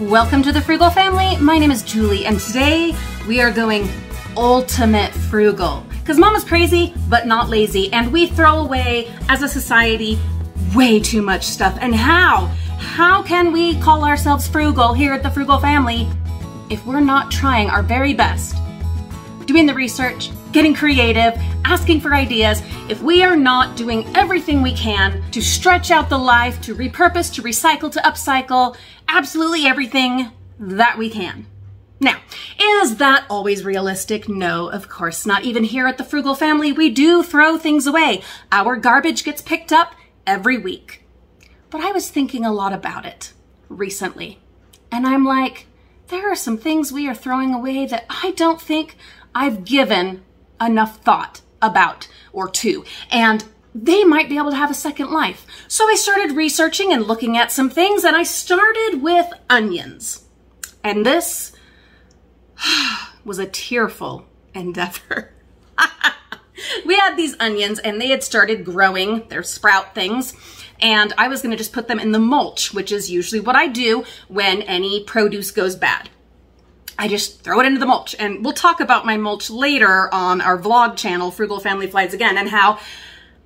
Welcome to the Frugal Family. My name is Julie, and today we are going ultimate frugal. Because Mama's crazy, but not lazy, and we throw away, as a society, way too much stuff. And how? How can we call ourselves frugal here at the Frugal Family if we're not trying our very best? Doing the research, getting creative, asking for ideas, if we are not doing everything we can to stretch out the life, to repurpose, to recycle, to upcycle, absolutely everything that we can. Now, is that always realistic? No, of course not. Even here at the Frugal Family, we do throw things away. Our garbage gets picked up every week. But I was thinking a lot about it recently. And I'm like, there are some things we are throwing away that I don't think I've given enough thought about or to, and they might be able to have a second life. So I started researching and looking at some things, and I started with onions. And this was a tearful endeavor. We had these onions and they had started growing, their sprout things, and I was gonna just put them in the mulch, which is usually what I do when any produce goes bad. I just throw it into the mulch, and we'll talk about my mulch later on our vlog channel, Frugal Family Flies Again, and how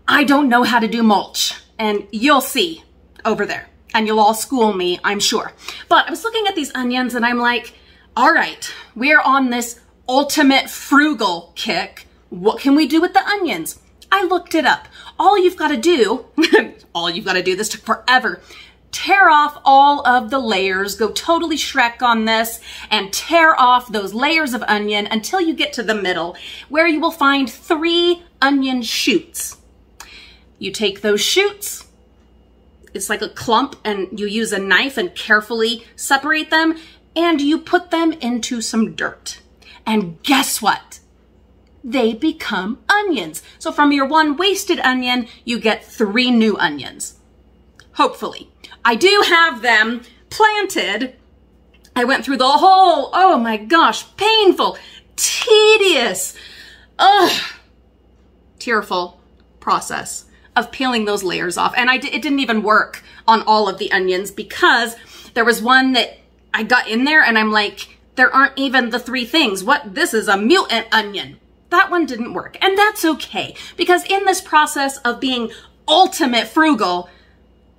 I don't know how to do mulch, and you'll see over there, and you'll all school me, I'm sure. But I was looking at these onions and I'm like, all right, we're on this ultimate frugal kick. What can we do with the onions? I looked it up. All you've got to do, this took forever, tear off all of the layers, go totally Shrek on this, and tear off those layers of onion until you get to the middle, where you will find 3 onion shoots. You take those shoots, it's like a clump, and you use a knife and carefully separate them, and you put them into some dirt. And guess what? They become onions. So from your one wasted onion, you get 3 new onions. Hopefully. I do have them planted. I went through the whole, oh my gosh, painful, tedious, tearful process of peeling those layers off. And it didn't even work on all of the onions, because there was one that I got in there and I'm like, there aren't even the 3 things. What? This is a mutant onion. That one didn't work. And that's okay, because in this process of being ultimate frugal,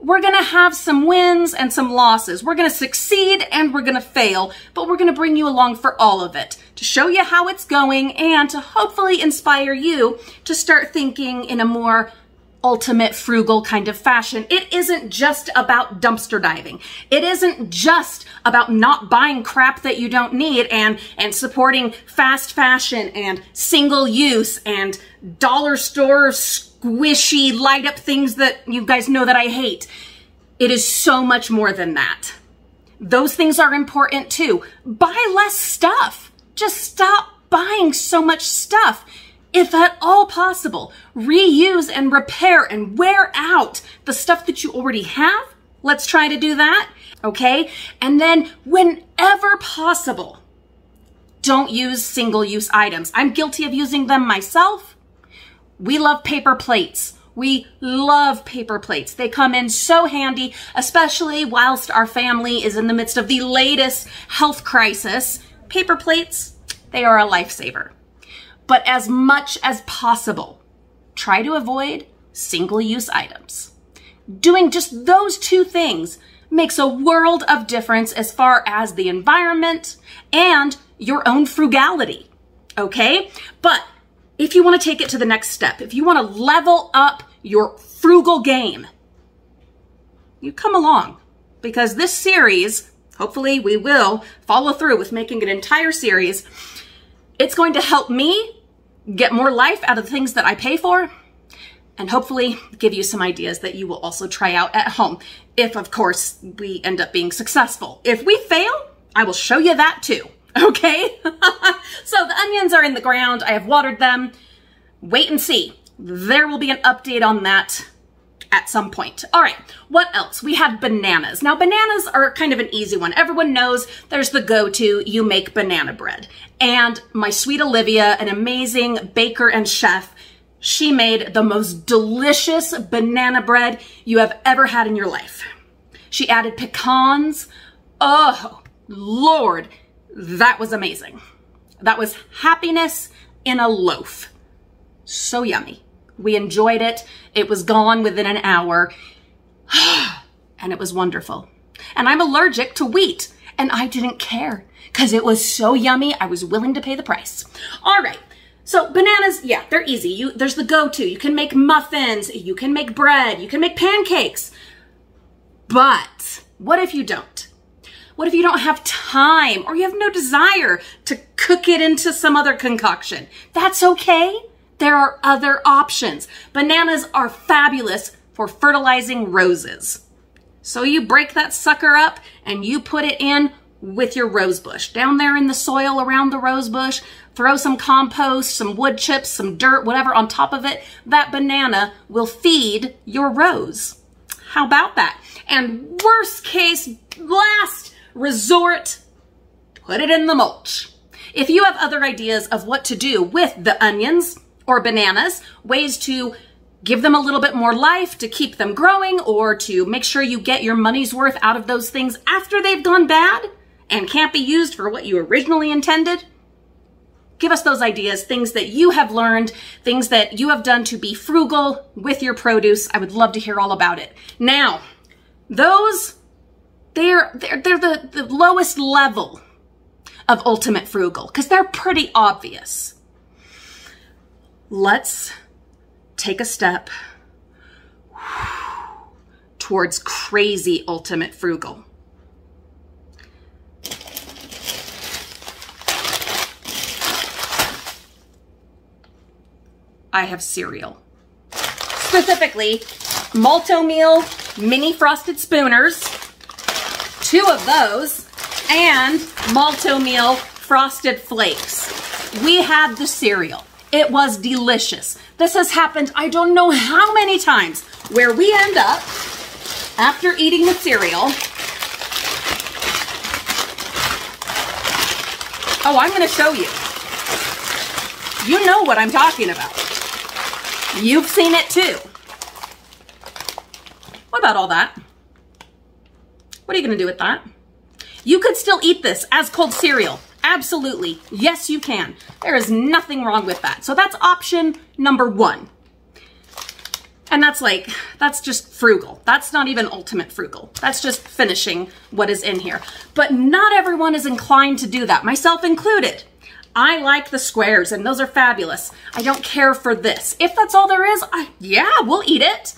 we're gonna have some wins and some losses. We're gonna succeed and we're gonna fail, but we're gonna bring you along for all of it to show you how it's going and to hopefully inspire you to start thinking in a more ultimate frugal kind of fashion. It isn't just about dumpster diving. It isn't just about not buying crap that you don't need and supporting fast fashion and single use and dollar store squishy light up things that you guys know that I hate. It is so much more than that. Those things are important too. Buy less stuff. Just stop buying so much stuff. If at all possible, reuse and repair and wear out the stuff that you already have. Let's try to do that, okay? And then whenever possible, don't use single-use items. I'm guilty of using them myself. We love paper plates. We love paper plates. They come in so handy, especially whilst our family is in the midst of the latest health crisis. Paper plates, they are a lifesaver. But as much as possible, try to avoid single-use items. Doing just those 2 things makes a world of difference as far as the environment and your own frugality, okay? But if you want to take it to the next step, if you want to level up your frugal game, you come along, because this series, hopefully we will follow through with making an entire series. It's going to help me get more life out of the things that I pay for, and hopefully give you some ideas that you will also try out at home. If, of course, we end up being successful. If we fail, I will show you that too, okay? So the onions are in the ground. I have watered them. Wait and see. There will be an update on that at some point. All right, what else? We have bananas. Now, bananas are kind of an easy one. Everyone knows there's the go-to, you make banana bread. And my sweet Olivia, an amazing baker and chef, she made the most delicious banana bread you have ever had in your life. She added pecans, Oh, Lord, that was amazing. That was happiness in a loaf. So yummy. We enjoyed it. It was gone within an hour. And it was wonderful. And I'm allergic to wheat. And I didn't care because it was so yummy. I was willing to pay the price. All right. So bananas, yeah, they're easy. There's the go-to. You can make muffins. You can make bread. You can make pancakes. But what if you don't? What if you don't have time or you have no desire to cook it into some other concoction? That's okay. There are other options. Bananas are fabulous for fertilizing roses. So you break that sucker up and you put it in with your rose bush. Down there in the soil around the rose bush, throw some compost, some wood chips, some dirt, whatever on top of it. That banana will feed your rose. How about that? And worst case, last resort, put it in the mulch. If you have other ideas of what to do with the onions or bananas, ways to give them a little bit more life, to keep them growing, or to make sure you get your money's worth out of those things after they've gone bad and can't be used for what you originally intended, give us those ideas, things that you have learned, things that you have done to be frugal with your produce. I would love to hear all about it. Now, those, they're the lowest level of ultimate frugal because they're pretty obvious. Let's take a step towards crazy ultimate frugal. I have cereal. Specifically, malto meal mini frosted spooners, 2 of those, and malto meal frosted flakes. We had the cereal. It was delicious. This has happened I don't know how many times where we end up, after eating the cereal, oh, I'm gonna show you. You know what I'm talking about. You've seen it too. What about all that? What are you gonna do with that? You could still eat this as cold cereal. Absolutely. Yes, you can. There is nothing wrong with that. So that's option number 1. And that's just frugal. That's not even ultimate frugal. That's just finishing what is in here. But not everyone is inclined to do that, myself included. I like the squares and those are fabulous. I don't care for this. If that's all there is, yeah, we'll eat it.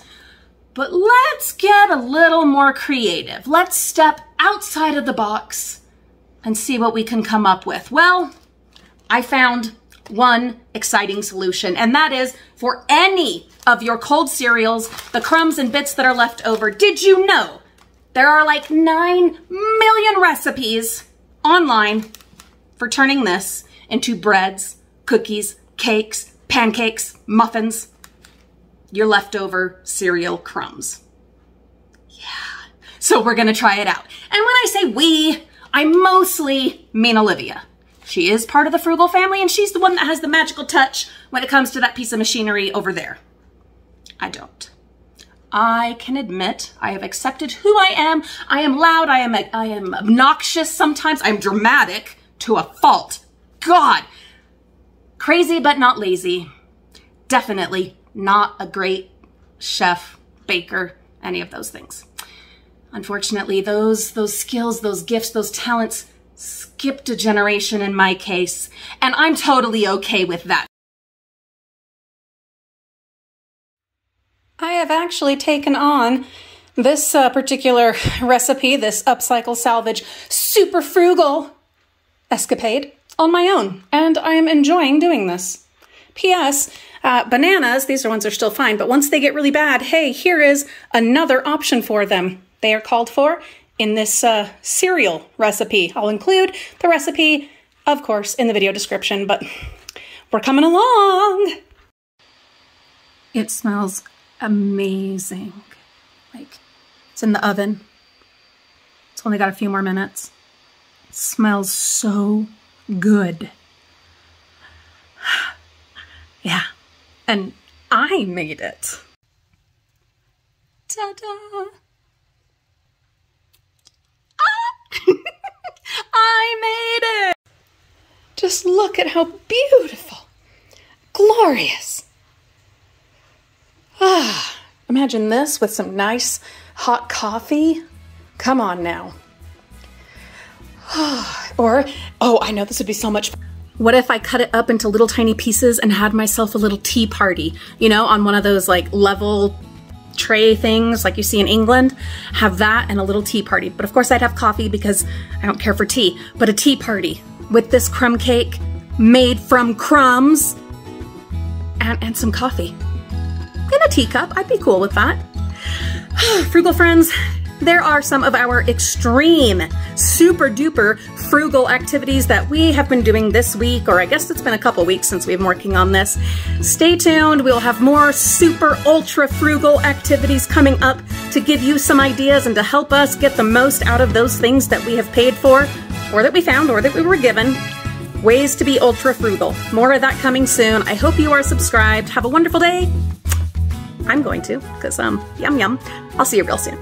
But let's get a little more creative. Let's step outside of the box and see what we can come up with. Well, I found one exciting solution, and that is for any of your cold cereals, the crumbs and bits that are left over. Did you know there are like 9 million recipes online for turning this into breads, cookies, cakes, pancakes, muffins, your leftover cereal crumbs? Yeah, so we're gonna try it out. And when I say we, I mostly mean Olivia. She is part of the Frugal family and she's the one that has the magical touch when it comes to that piece of machinery over there. I don't. I can admit I have accepted who I am. I am loud, I am obnoxious sometimes, I'm dramatic to a fault. God, crazy but not lazy. Definitely not a great chef, baker, any of those things. Unfortunately, those skills, those gifts, those talents skipped a generation in my case, and I'm totally okay with that. I have actually taken on this particular recipe, this upcycle salvage super frugal escapade on my own, and I am enjoying doing this. P.S. Bananas, these ones are still fine, but once they get really bad, hey, here is another option for them. They are called for in this cereal recipe. I'll include the recipe, of course, in the video description, but we're coming along. It smells amazing. Like, it's in the oven. It's only got a few more minutes. It smells so good. Yeah, and I made it. Ta-da! Ah! Just look at how beautiful, glorious. Ah, imagine this with some nice hot coffee. Come on now. Or, oh, I know this would be so much fun. What if I cut it up into little tiny pieces and had myself a little tea party, you know, on one of those like level tray things like you see in England? Have that and a little tea party. But of course I'd have coffee because I don't care for tea, but a tea party with this crumb cake made from crumbs and some coffee in a teacup. I'd be cool with that. Frugal friends, there are some of our extreme, super duper frugal activities that we have been doing this week, or I guess it's been a couple weeks since we've been working on this. Stay tuned. We'll have more super ultra frugal activities coming up to give you some ideas and to help us get the most out of those things that we have paid for, or that we found, or that we were given. Ways to be ultra frugal. More of that coming soon. I hope you are subscribed. Have a wonderful day. I'm going to, because yum yum. I'll see you real soon.